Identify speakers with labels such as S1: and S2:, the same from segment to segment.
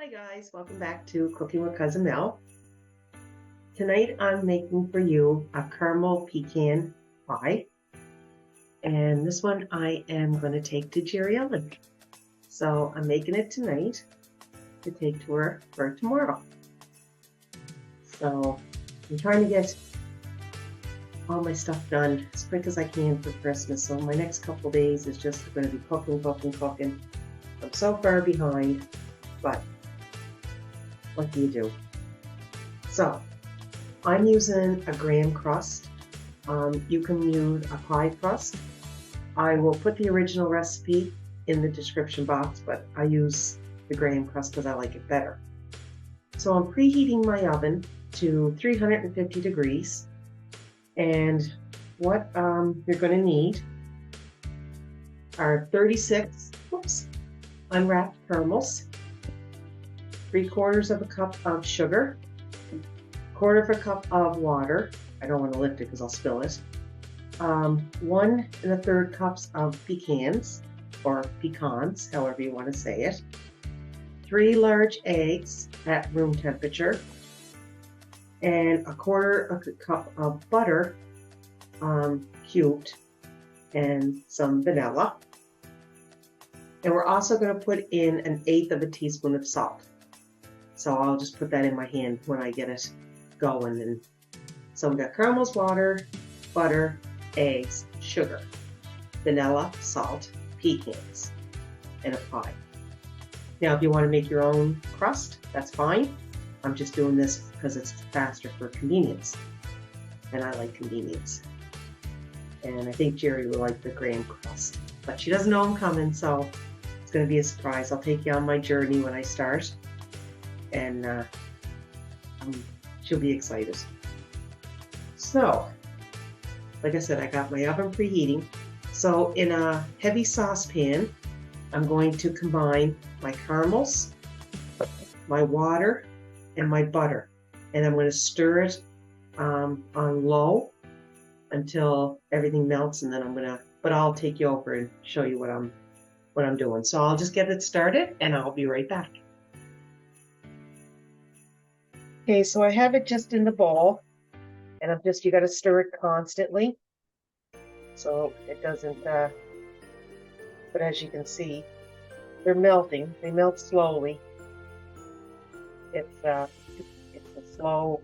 S1: Hi guys, welcome back to Cooking with Cousin Mel. Tonight I'm making for you a caramel pecan pie. And this one I am going to take to Jerry Ellen. So I'm making it tonight to take to her for tomorrow. So I'm trying to get all my stuff done as quick as I can for Christmas. So my next couple days is just going to be cooking. I'm so far behind, but what do you do? So I'm using a graham crust. You can use a pie crust. I will put the original recipe in the description box, but I use the graham crust because I like it better. So I'm preheating my oven to 350 degrees. And what you're going to need are 36 unwrapped caramels, 3/4 of a cup of sugar, 1/4 cup of water. I don't want to lift it because I'll spill it. 1 1/3 cups of pecans, or pecans, however you want to say it. 3 large eggs at room temperature, and 1/4 cup of butter, cubed, and some vanilla. And we're also going to put in 1/8 teaspoon of salt. So I'll just put that in my hand when I get it going. And so we got caramels, water, butter, eggs, sugar, vanilla, salt, pecans, and a pie. Now, if you want to make your own crust, that's fine. I'm just doing this because it's faster for convenience. And I like convenience. And I think Jerry will like the graham crust. But she doesn't know I'm coming, so it's going to be a surprise. I'll take you on my journey when I start. And she'll be excited. So, like I said, I got my oven preheating. So in a heavy saucepan, I'm going to combine my caramels, my water, and my butter. And I'm going to stir it on low until everything melts, and then but I'll take you over and show you what I'm doing. So I'll just get it started and I'll be right back. Okay, so I have it just in the bowl, and you got to stir it constantly so it doesn't, but as you can see, they're melting. They melt slowly. It's a slow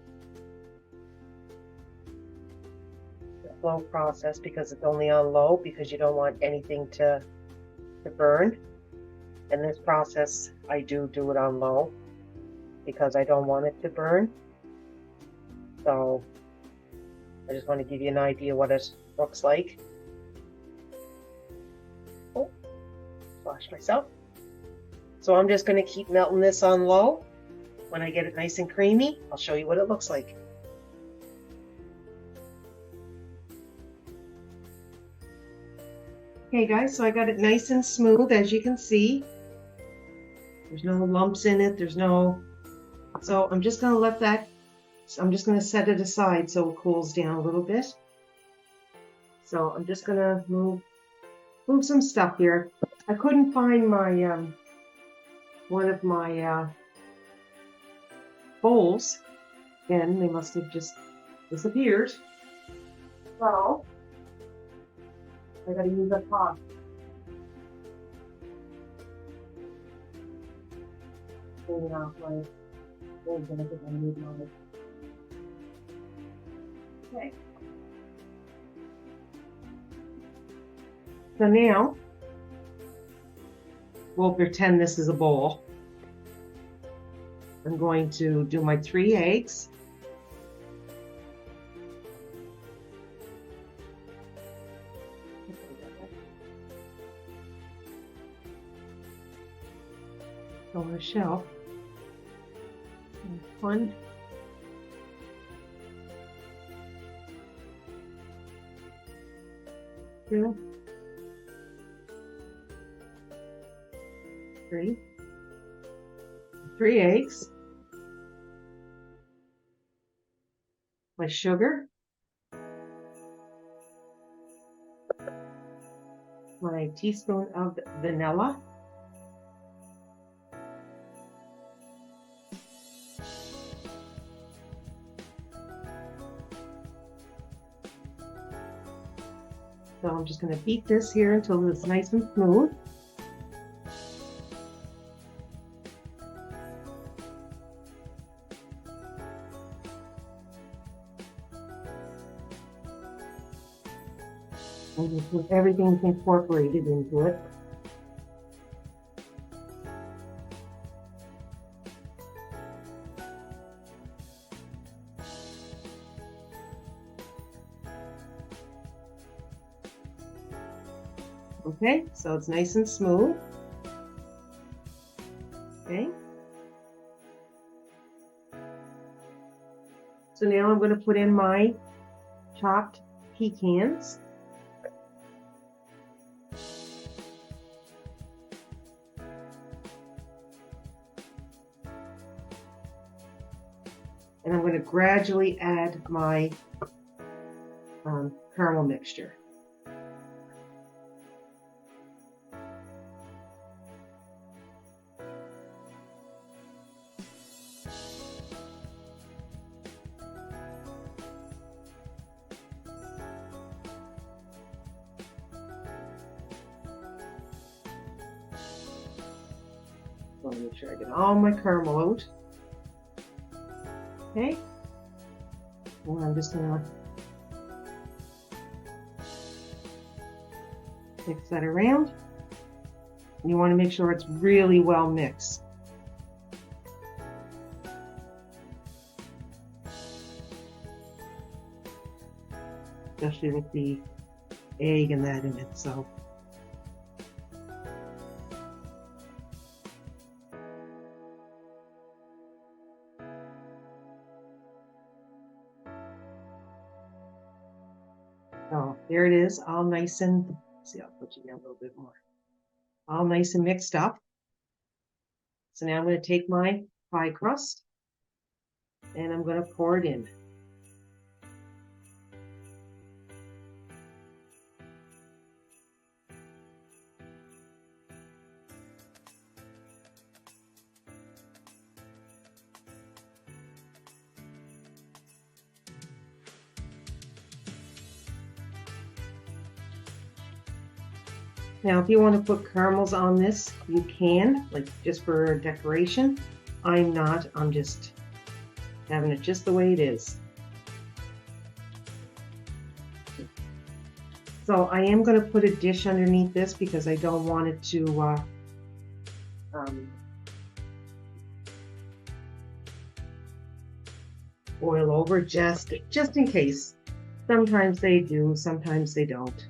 S1: process because it's only on low, because you don't want anything to burn. And this process, I do it on low because I don't want it to burn. So I just want to give you an idea what it looks like. Oh, wash myself. So I'm just going to keep melting this on low. When I get it nice and creamy, I'll show you what it looks like. Okay guys, so I got it nice and smooth, as you can see. There's no lumps in it, so I'm just going to set it aside so it cools down a little bit. So I'm just going to move some stuff here. I couldn't find my one of my bowls, and they must have just disappeared. So I got to use a pot. Cleaning off my bowls, and I think I need mine. Okay. So now we'll pretend this is a bowl. I'm going to do my 3 eggs. On a shelf. 1, 2, 3. 3 eggs. My sugar. My teaspoon of vanilla. So I'm just going to beat this here until it's nice and smooth. And just with everything's incorporated into it. Okay, so it's nice and smooth. Okay. So now I'm going to put in my chopped pecans. And I'm going to gradually add my caramel mixture. So make sure I get all my caramel out. Okay. And I'm just going to mix that around. And you want to make sure it's really well mixed. Especially with the egg and that in it, so. So there it is, all nice and, see, I'll put you down a little bit more. All nice and mixed up. So now I'm going to take my pie crust and I'm going to pour it in. Now, if you want to put caramels on this, you can, like just for decoration. I'm not, I'm just having it just the way it is. So I am going to put a dish underneath this because I don't want it to boil over, just in case. Sometimes they do, sometimes they don't.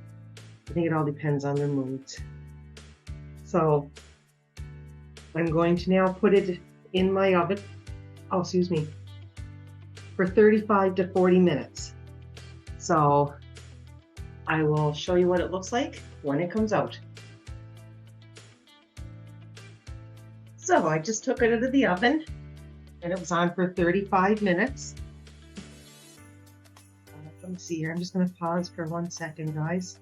S1: I think it all depends on their moods. So I'm going to now put it in my oven, oh, excuse me, for 35 to 40 minutes. So I will show you what it looks like when it comes out. So I just took it out of the oven and it was on for 35 minutes. Let me see here, I'm just going to pause for 1 second, guys.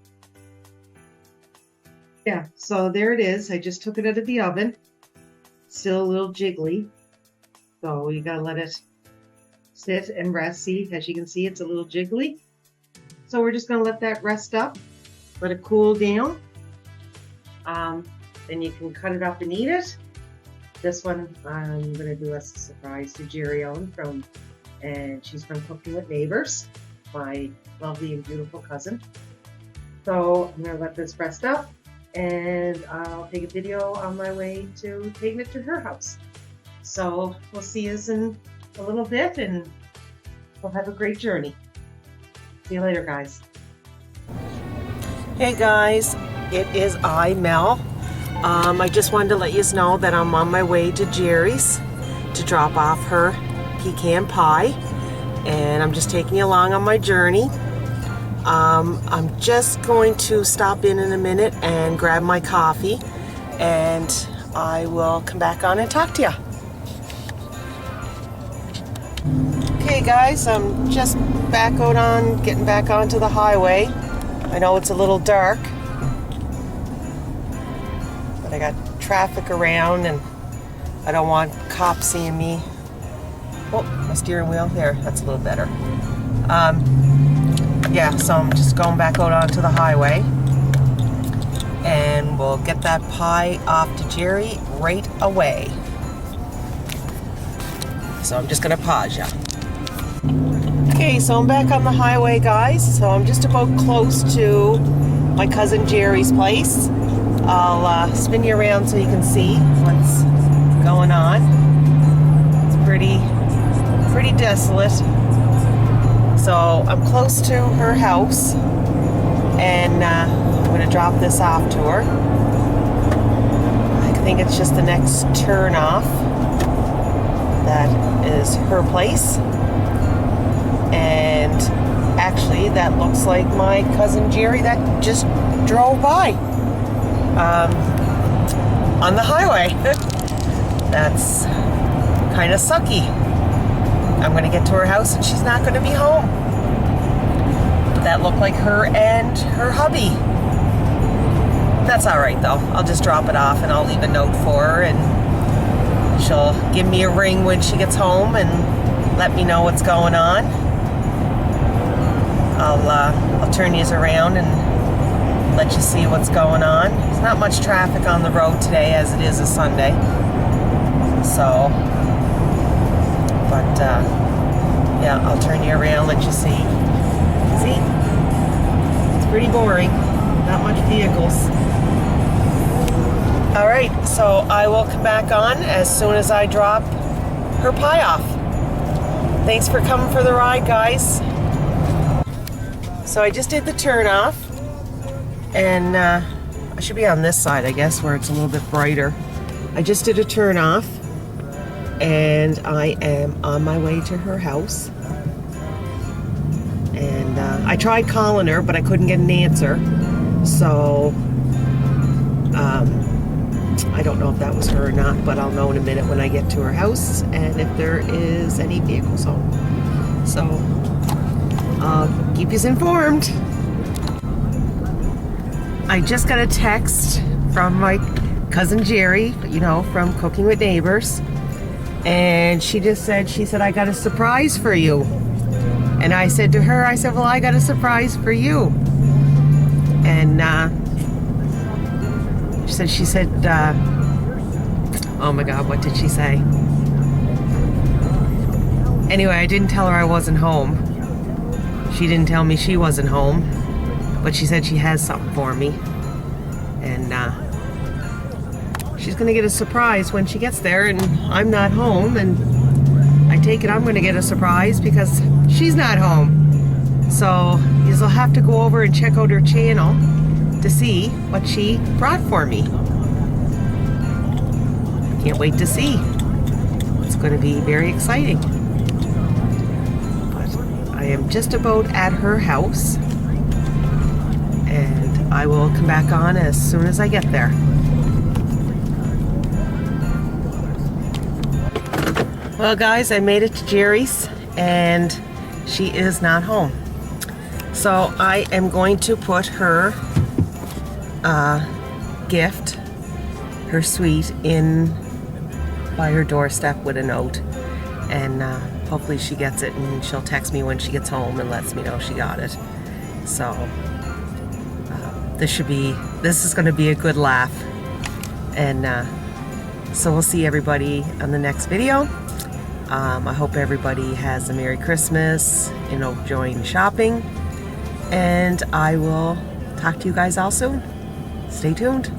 S1: Yeah, so there it is. I just took it out of the oven. Still a little jiggly. So you gotta let it sit and rest. See, as you can see, it's a little jiggly. So we're just gonna let that rest up, let it cool down. Then you can cut it up and eat it. This one I'm gonna do as a surprise to Jerry Ellen and she's from Cooking with Neighbors, my lovely and beautiful cousin. So I'm gonna let this rest up. And I'll take a video on my way to taking it to her house. So we'll see you in a little bit and we'll have a great journey. See you later, guys. Hey guys, it is Mel. I just wanted to let you know that I'm on my way to Jerry's to drop off her pecan pie. And I'm just taking you along on my journey. I'm just going to stop in a minute and grab my coffee and I will come back on and talk to you. Okay guys, I'm just getting back onto the highway. I know it's a little dark, but I got traffic around and I don't want cops seeing me. Oh, my steering wheel, there, that's a little better.
S2: yeah, so I'm just going back out onto the highway. And we'll get that pie off to Jerry right away. So I'm just gonna pause ya. Okay, so I'm back on the highway, guys. So I'm just about close to my cousin Jerry's place. I'll spin you around so you can see what's going on. It's pretty desolate. So I'm close to her house, and I'm gonna drop this off to her. I think it's just the next turn off. That is her place. And actually, that looks like my cousin Jerry that just drove by on the highway. That's kind of sucky. I'm going to get to her house and she's not going to be home. That looked like her and her hubby. That's all right, though. I'll just drop it off and I'll leave a note for her, and she'll give me a ring when she gets home and let me know what's going on. I'll turn you around and let you see what's going on. There's not much traffic on the road today, as it is a Sunday. So, but yeah, I'll turn you around, let you see. See? It's pretty boring. Not much vehicles. All right, so I will come back on as soon as I drop her pie off. Thanks for coming for the ride, guys. So I just did the turn off, and I should be on this side, I guess, where it's a little bit brighter. I just did a turn off, and I am on my way to her house. And I tried calling her, but I couldn't get an answer. So I don't know if that was her or not, but I'll know in a minute when I get to her house and if there is any vehicles home. So I'll keep you informed. I just got a text from my cousin Jerry, you know, from Cooking with Neighbors. And she said, I got a surprise for you. And I said to her, well, I got a surprise for you. And she said, oh my God, what did she say? Anyway, I didn't tell her I wasn't home. She didn't tell me she wasn't home, but she said she has something for me. And she's gonna get a surprise when she gets there, and I'm not home, and I take it I'm gonna get a surprise because she's not home. So you'll have to go over and check out her channel to see what she brought for me. Can't wait to see. It's going to be very exciting. But I am just about at her house, and I will come back on as soon as I get there. Well, guys, I made it to Jerry's, and she is not home. So I am going to put her gift, her sweet, in by her doorstep with a note, and hopefully she gets it, and she'll text me when she gets home and lets me know she got it. So this is going to be a good laugh, and so we'll see everybody on the next video. I hope everybody has a Merry Christmas, enjoying shopping, and I will talk to you guys all soon. Stay tuned.